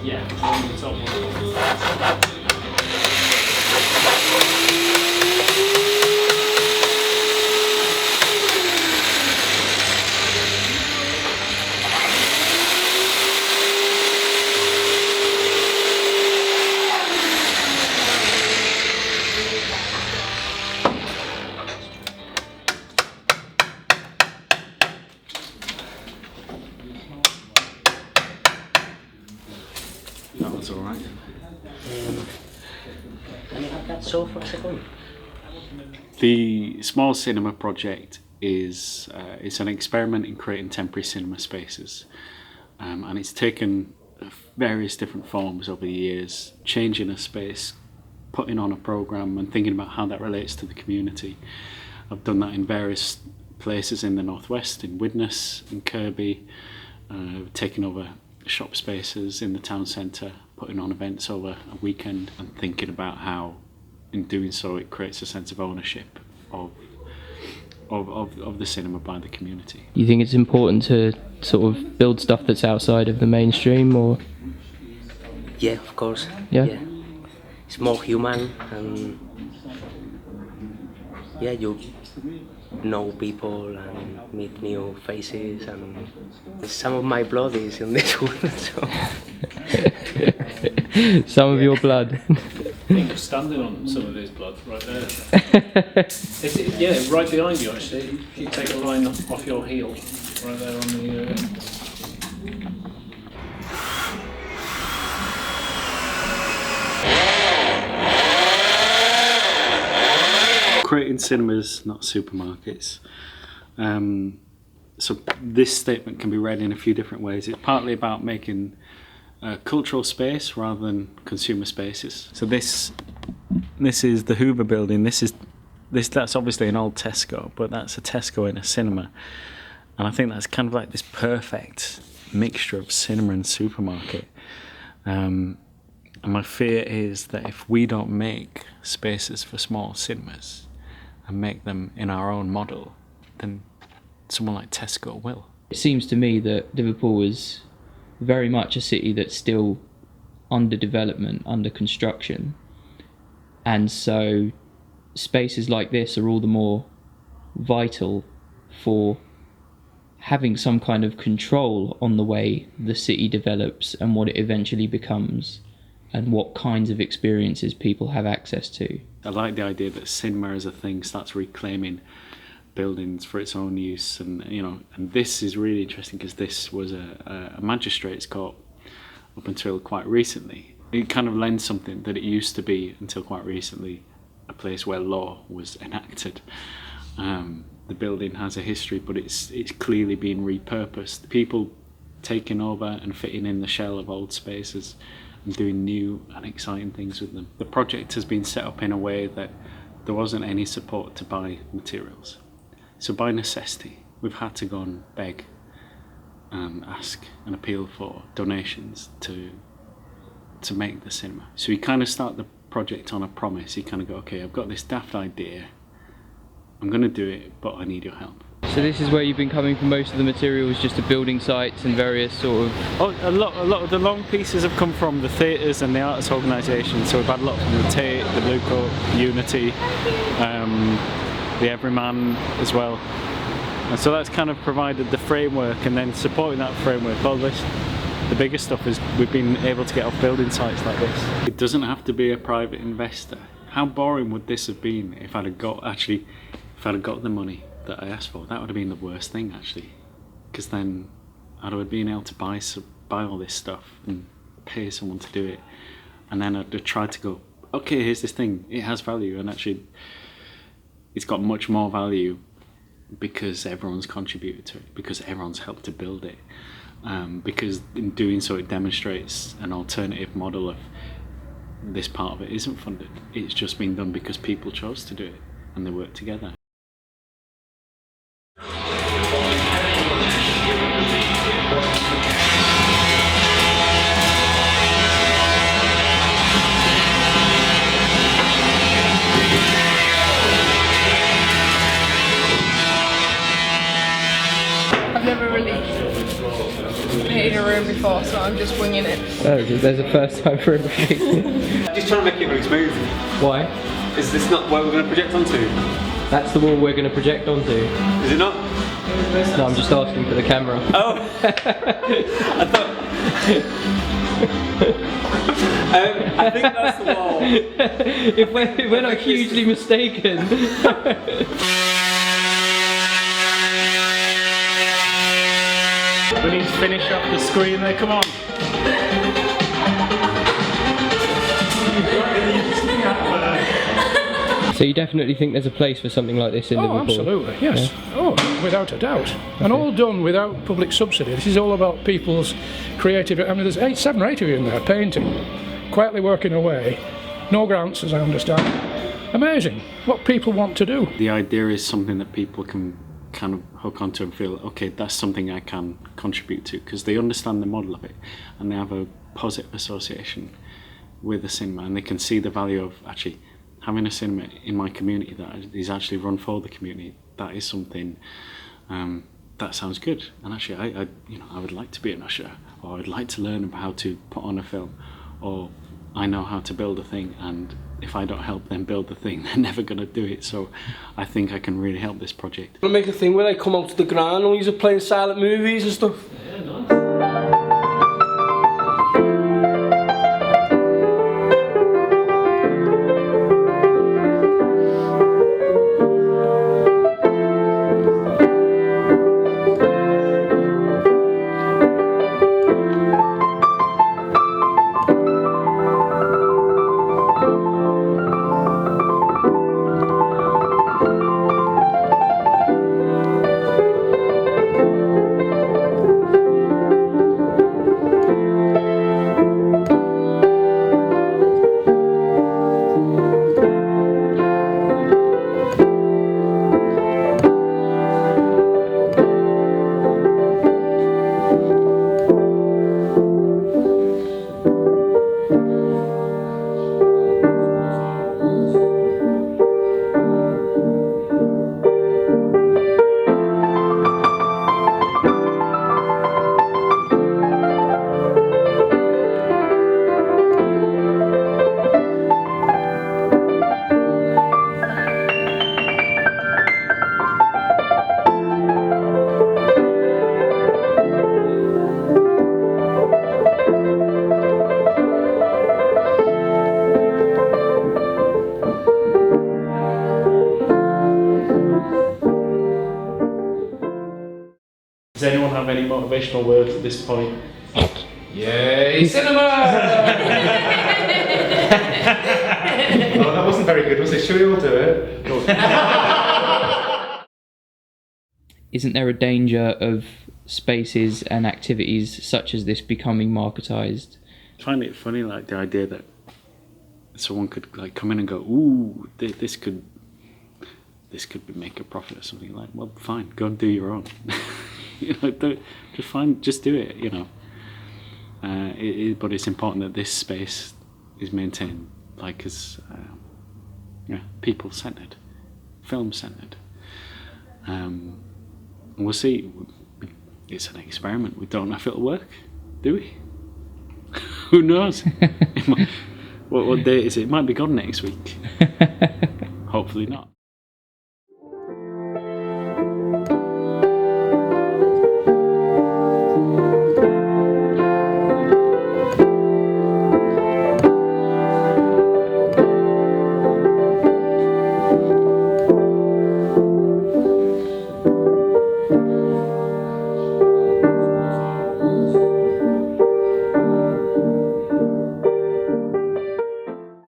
Yeah, on the top one. That was alright. Can you have that so for a second? The Small Cinema project is it's an experiment in creating temporary cinema spaces, and it's taken various different forms over the years, changing a space, putting on a program and thinking about how that relates to the community. I've done that in various places in the northwest, in Widnes, in Kirby, taking over shop spaces in the town centre, putting on events over a weekend and thinking about how in doing so it creates a sense of ownership of the cinema by the community. You think it's important to sort of build stuff that's outside of the mainstream, or? Yeah, of course. Yeah. It's more human, and yeah, you know people and meet new faces, and some of my blood is in this one. So. Some of your blood. I think you're standing on some of his blood right there. Yeah, right behind you actually. If you take a line off your heel, right there on the. Creating cinemas, not supermarkets. So this statement can be read in a few different ways. It's partly about making a cultural space rather than consumer spaces. So this is the Hoover building. That's obviously an old Tesco, but that's a Tesco in a cinema. And I think that's kind of like this perfect mixture of cinema and supermarket. And my fear is that if we don't make spaces for small cinemas and make them in our own model, then someone like Tesco will. It seems to me that Liverpool is very much a city that's still under development, under construction, and so spaces like this are all the more vital for having some kind of control on the way the city develops and what it eventually becomes and what kinds of experiences people have access to. I like the idea that cinema as a thing starts reclaiming buildings for its own use, and and this is really interesting because this was a magistrates court up until quite recently. It kind of lends something that it used to be until quite recently a place where law was enacted. The building has a history, but it's clearly been repurposed. People taking over and fitting in the shell of old spaces and doing new and exciting things with them. The project has been set up in a way that there wasn't any support to buy materials. So by necessity, we've had to go and beg and ask and appeal for donations to make the cinema. So you kind of start the project on a promise. You kind of go, okay, I've got this daft idea, I'm going to do it, but I need your help. So this is where you've been coming for most of the materials, just to building sites and various sort of... Oh, a lot of the long pieces have come from the theatres and the arts organisations. So we've had a lot from the Tate, the Blue Coat, Unity, the Everyman as well. And so that's kind of provided the framework, and then supporting that framework, all this, the biggest stuff is we've been able to get off building sites like this. It doesn't have to be a private investor. How boring would this have been if I'd have got the money that I asked for? That would have been the worst thing actually, because then I'd have been able to buy all this stuff and pay someone to do it, and then I'd have tried to go, okay, here's this thing, it has value, and actually it's got much more value because everyone's contributed to it, because everyone's helped to build it, because in doing so it demonstrates an alternative model of this part of it isn't funded, it's just been done because people chose to do it and they work together. I've never really painted a room before, so I'm just winging it. Oh, there's a first time for everything. Just trying to make it really smooth. Why? Is this not where we're going to project onto? That's the wall we're going to project onto. Is it not? No, I'm just asking for the camera. Oh! I thought... I think that's the wall. if we're not hugely mistaken. We need to finish off the screen there, come on. So you definitely think there's a place for something like this in Liverpool? Absolutely, yes. Yeah. Oh, without a doubt. Okay. And all done without public subsidy. This is all about people's creative... I mean, there's 7 or 8 of you in there painting, quietly working away. No grants, as I understand. Amazing. What people want to do. The idea is something that people can kind of hook onto and feel, okay, that's something I can contribute to, because they understand the model of it and they have a positive association with the cinema, and they can see the value of actually having a cinema in my community that is actually run for the community. That is something that sounds good, and actually I would like to be an usher, or I'd like to learn about how to put on a film, or I know how to build a thing, and if I don't help them build the thing, they're never going to do it. So I think I can really help this project. I'm gonna make a thing where they come out to the ground and we're playing silent movies and stuff. Yeah, nice. Does anyone have any motivational words at this point? Yay, cinema! Oh, that wasn't very good, was it? Should we all do it? Isn't there a danger of spaces and activities such as this becoming marketised? I find it funny, like the idea that someone could like come in and go, ooh, this could make a profit or something. Like, well, fine, go and do your own. You know, just do it. You know, but it's important that this space is maintained, like as people centered, film centered. We'll see. It's an experiment. We don't know if it'll work, do we? Who knows? What day is it? It might be gone next week. Hopefully not.